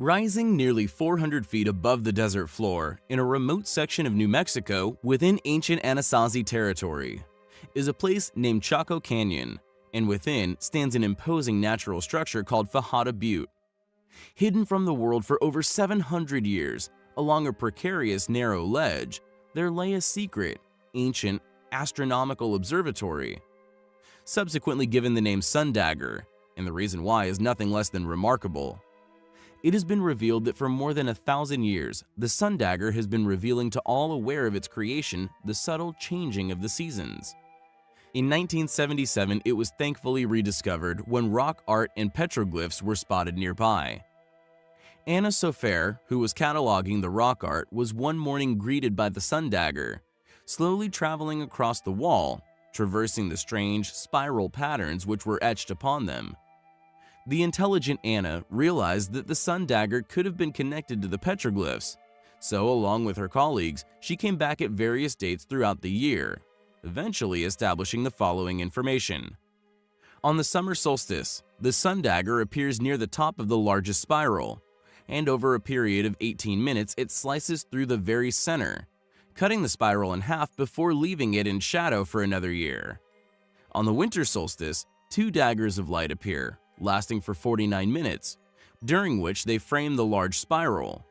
Rising nearly 400 feet above the desert floor in a remote section of New Mexico within ancient Anasazi territory is a place named Chaco Canyon, and within stands an imposing natural structure called Fajada Butte. Hidden from the world for over 700 years, along a precarious narrow ledge, there lay a secret, ancient, astronomical observatory. Subsequently given the name Sundagger, and the reason why is nothing less than remarkable. It has been revealed that for more than 1,000 years, the Sundagger has been revealing to all aware of its creation the subtle changing of the seasons. In 1977, it was thankfully rediscovered when rock art and petroglyphs were spotted nearby. Anna Sofer, who was cataloging the rock art, was one morning greeted by the Sundagger, slowly traveling across the wall, traversing the strange, spiral patterns which were etched upon them. The intelligent Anna realized that the Sundagger could have been connected to the petroglyphs, so along with her colleagues, she came back at various dates throughout the year, eventually establishing the following information. On the summer solstice, the Sundagger appears near the top of the largest spiral, and over a period of 18 minutes it slices through the very center, cutting the spiral in half before leaving it in shadow for another year. On the winter solstice, two daggers of light appear, lasting for 49 minutes, during which they frame the large spiral.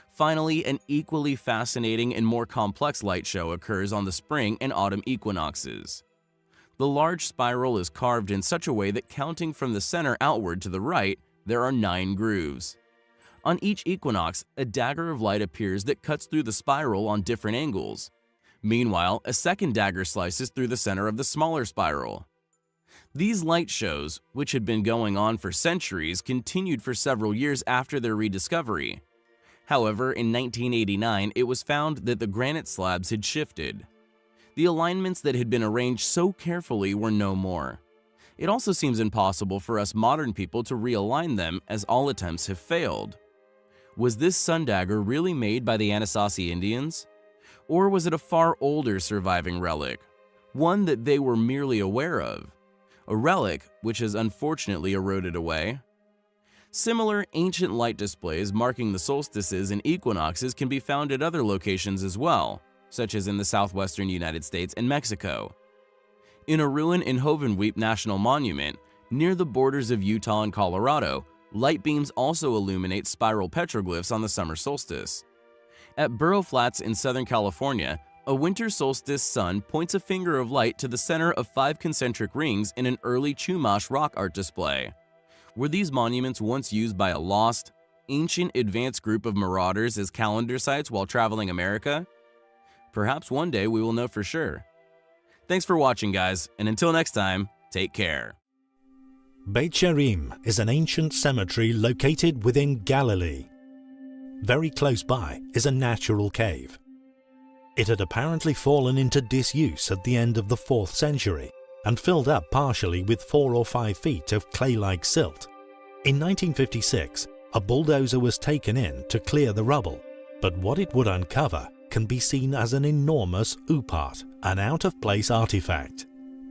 Finally, an equally fascinating and more complex light show occurs on the spring and autumn equinoxes. The large spiral is carved in such a way that counting from the center outward to the right, there are 9 grooves. On each equinox, a dagger of light appears that cuts through the spiral on different angles. Meanwhile, a second dagger slices through the center of the smaller spiral. These light shows, which had been going on for centuries, continued for several years after their rediscovery. However, in 1989, it was found that the granite slabs had shifted. The alignments that had been arranged so carefully were no more. It also seems impossible for us modern people to realign them, as all attempts have failed. Was this Sundagger really made by the Anasazi Indians? Or was it a far older surviving relic, one that they were merely aware of? A relic which has unfortunately eroded away? Similar ancient light displays marking the solstices and equinoxes can be found at other locations as well, such as in the southwestern United States and Mexico. In a ruin in Hovenweep National Monument, near the borders of Utah and Colorado, light beams also illuminate spiral petroglyphs on the summer solstice. At Burro Flats in Southern California, a winter solstice sun points a finger of light to the center of 5 concentric rings in an early Chumash rock art display. Were these monuments once used by a lost, ancient advanced group of marauders as calendar sites while traveling America? Perhaps one day we will know for sure. Thanks for watching, guys, and until next time, take care. Beit Sherim is an ancient cemetery located within Galilee. Very close by is a natural cave. It had apparently fallen into disuse at the end of the 4th century and filled up partially with 4 or 5 feet of clay-like silt. In 1956, a bulldozer was taken in to clear the rubble, but what it would uncover can be seen as an enormous oupart, an out-of-place artifact.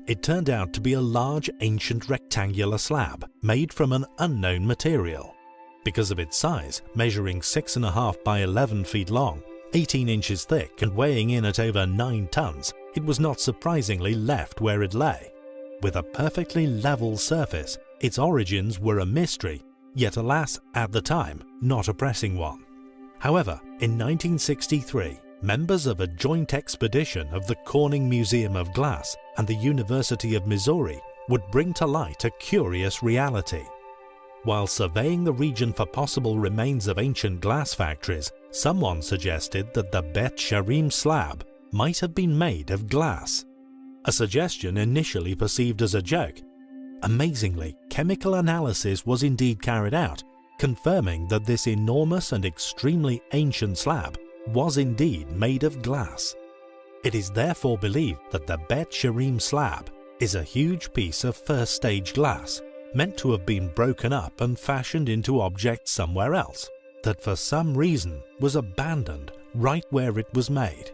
It turned out to be a large ancient rectangular slab made from an unknown material. Because of its size, measuring 6.5 by 11 feet long, 18 inches thick and weighing in at over 9 tons, it was not surprisingly left where it lay. With a perfectly level surface, its origins were a mystery, yet alas, at the time, not a pressing one. However, in 1963, members of a joint expedition of the Corning Museum of Glass and the University of Missouri would bring to light a curious reality. While surveying the region for possible remains of ancient glass factories, someone suggested that the Beit Sherim slab might have been made of glass. A suggestion initially perceived as a joke. Amazingly, chemical analysis was indeed carried out, confirming that this enormous and extremely ancient slab was indeed made of glass. It is therefore believed that the Beit Sherim slab is a huge piece of first-stage glass, meant to have been broken up and fashioned into objects somewhere else, that for some reason was abandoned right where it was made.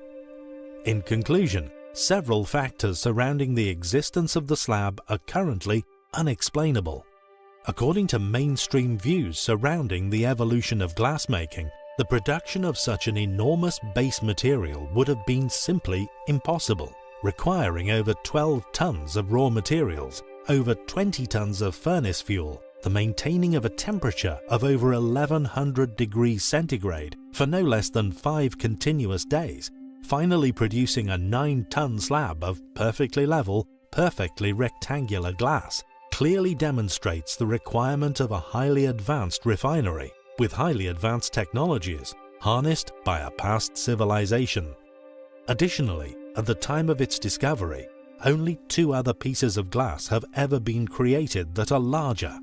In conclusion, several factors surrounding the existence of the slab are currently unexplainable. According to mainstream views surrounding the evolution of glassmaking, the production of such an enormous base material would have been simply impossible, requiring over 12 tons of raw materials, over 20 tons of furnace fuel, the maintaining of a temperature of over 1100 degrees centigrade for no less than 5 continuous days, finally producing a 9-ton slab of perfectly level, perfectly rectangular glass, clearly demonstrates the requirement of a highly advanced refinery with highly advanced technologies harnessed by a past civilization. Additionally, at the time of its discovery, only 2 other pieces of glass have ever been created that are larger.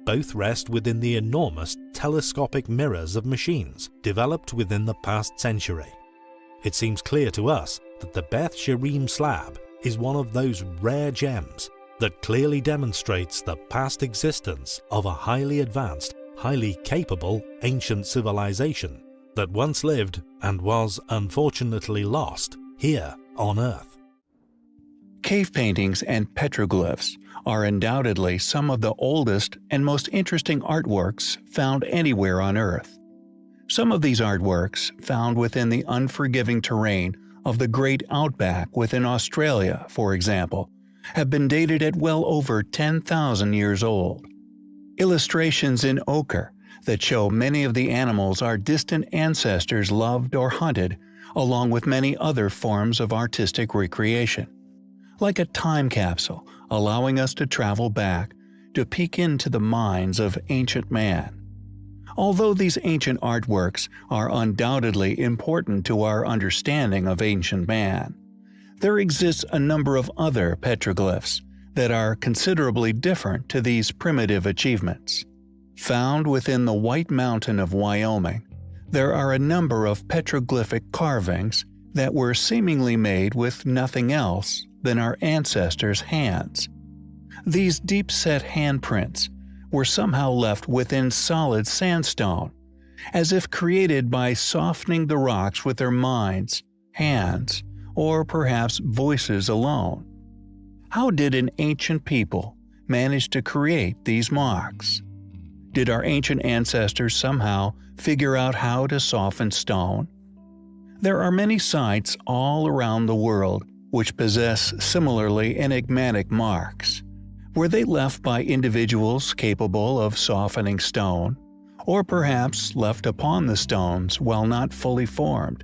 Both rest within the enormous telescopic mirrors of machines developed within the past century. It seems clear to us that the Beth Sherim slab is one of those rare gems that clearly demonstrates the past existence of a highly advanced, highly capable ancient civilization that once lived and was unfortunately lost here on Earth. Cave paintings and petroglyphs are undoubtedly some of the oldest and most interesting artworks found anywhere on Earth. Some of these artworks, found within the unforgiving terrain of the Great Outback within Australia, for example, have been dated at well over 10,000 years old. Illustrations in ochre that show many of the animals our distant ancestors loved or hunted, along with many other forms of artistic recreation. Like a time capsule, allowing us to travel back, to peek into the minds of ancient man. Although these ancient artworks are undoubtedly important to our understanding of ancient man, there exists a number of other petroglyphs that are considerably different to these primitive achievements. Found within the White Mountain of Wyoming, there are a number of petroglyphic carvings that were seemingly made with nothing else than our ancestors' hands. These deep-set handprints were somehow left within solid sandstone, as if created by softening the rocks with their minds, hands, or perhaps voices alone. How did an ancient people manage to create these marks? Did our ancient ancestors somehow figure out how to soften stone? There are many sites all around the world which possess similarly enigmatic marks. Were they left by individuals capable of softening stone, or perhaps left upon the stones while not fully formed?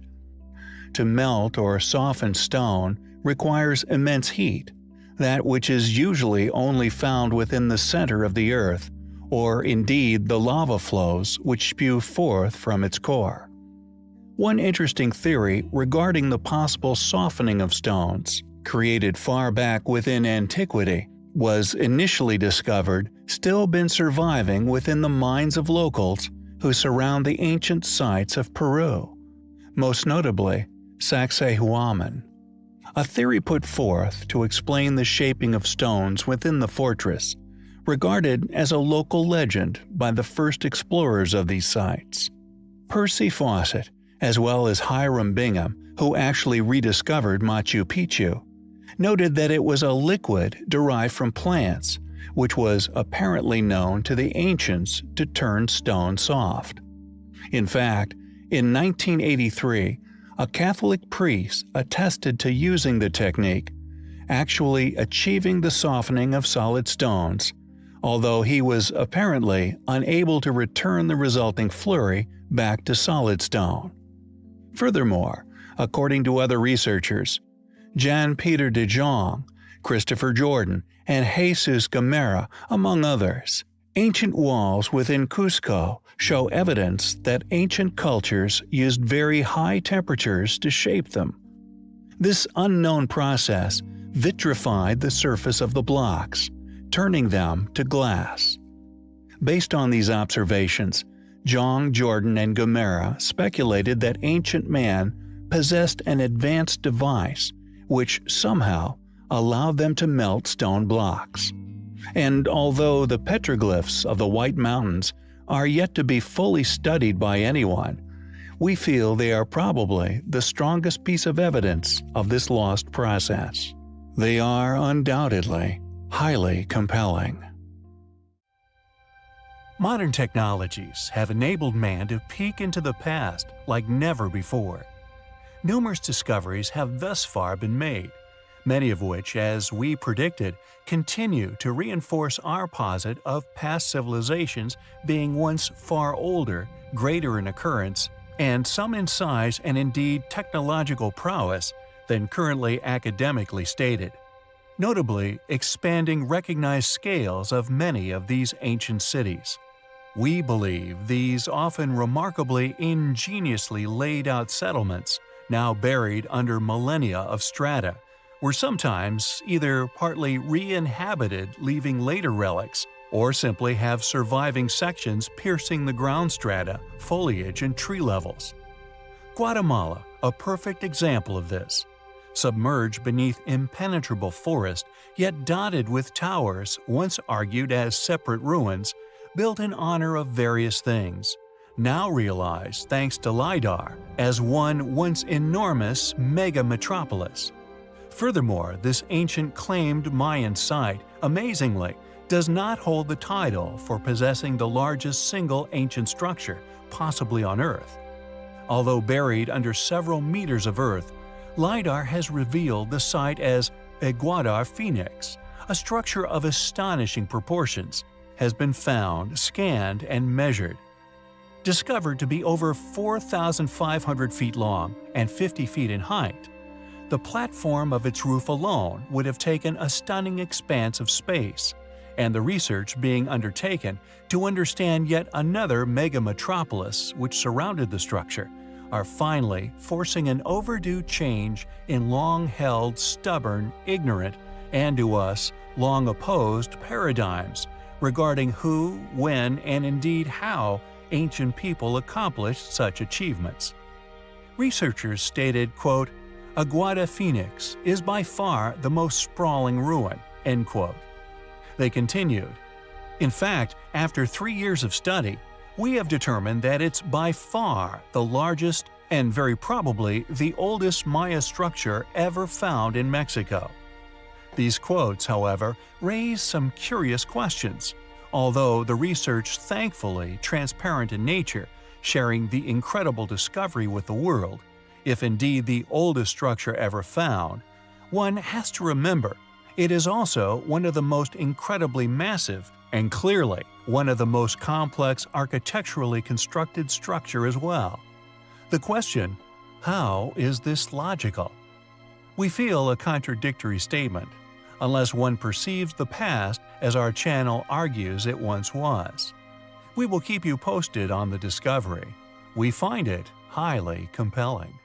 To melt or soften stone requires immense heat, that which is usually only found within the center of the earth, or indeed the lava flows which spew forth from its core. One interesting theory regarding the possible softening of stones, created far back within antiquity, was initially discovered still been surviving within the minds of locals who surround the ancient sites of Peru, most notably Sacsayhuaman. A theory put forth to explain the shaping of stones within the fortress, regarded as a local legend by the first explorers of these sites. Percy Fawcett, as well as Hiram Bingham, who actually rediscovered Machu Picchu, noted that it was a liquid derived from plants, which was apparently known to the ancients to turn stone soft. In fact, in 1983, a Catholic priest attested to using the technique, actually achieving the softening of solid stones, although he was apparently unable to return the resulting flurry back to solid stone. Furthermore, according to other researchers, Jan-Peter de Jong, Christopher Jordan, and Jesus Gamera, among others, ancient walls within Cusco show evidence that ancient cultures used very high temperatures to shape them. This unknown process vitrified the surface of the blocks, turning them to glass. Based on these observations, Jong, Jordan, and Gamera speculated that ancient man possessed an advanced device which somehow allowed them to melt stone blocks. And although the petroglyphs of the White Mountains are yet to be fully studied by anyone, we feel they are probably the strongest piece of evidence of this lost process. They are undoubtedly highly compelling. Modern technologies have enabled man to peek into the past like never before. Numerous discoveries have thus far been made, many of which, as we predicted, continue to reinforce our posit of past civilizations being once far older, greater in occurrence, and some in size and indeed technological prowess than currently academically stated, notably expanding recognized scales of many of these ancient cities. We believe these often remarkably ingeniously laid out settlements, now buried under millennia of strata, were sometimes either partly re-inhabited leaving later relics, or simply have surviving sections piercing the ground strata, foliage, and tree levels. Guatemala, a perfect example of this. Submerged beneath impenetrable forest, yet dotted with towers once argued as separate ruins, built in honor of various things, now realized thanks to LiDAR as one once enormous mega-metropolis. Furthermore, this ancient claimed Mayan site, amazingly, does not hold the title for possessing the largest single ancient structure, possibly on Earth. Although buried under several meters of earth, LiDAR has revealed the site as Aguada Phoenix, a structure of astonishing proportions, has been found, scanned, and measured. Discovered to be over 4,500 feet long and 50 feet in height, the platform of its roof alone would have taken a stunning expanse of space, and the research being undertaken to understand yet another mega-metropolis which surrounded the structure are finally forcing an overdue change in long-held, stubborn, ignorant, and to us, long opposed paradigms regarding who, when, and indeed how ancient people accomplished such achievements. Researchers stated, quote, "Aguada Phoenix is by far the most sprawling ruin," end quote. They continued, "In fact, after 3 years of study, we have determined that it's by far the largest and very probably the oldest Maya structure ever found in Mexico." These quotes, however, raise some curious questions, although the research thankfully transparent in nature, sharing the incredible discovery with the world. If indeed the oldest structure ever found, one has to remember it is also one of the most incredibly massive and clearly one of the most complex architecturally constructed structure as well. The question, how is this logical? We feel a contradictory statement, unless one perceives the past as our channel argues it once was. We will keep you posted on the discovery. We find it highly compelling.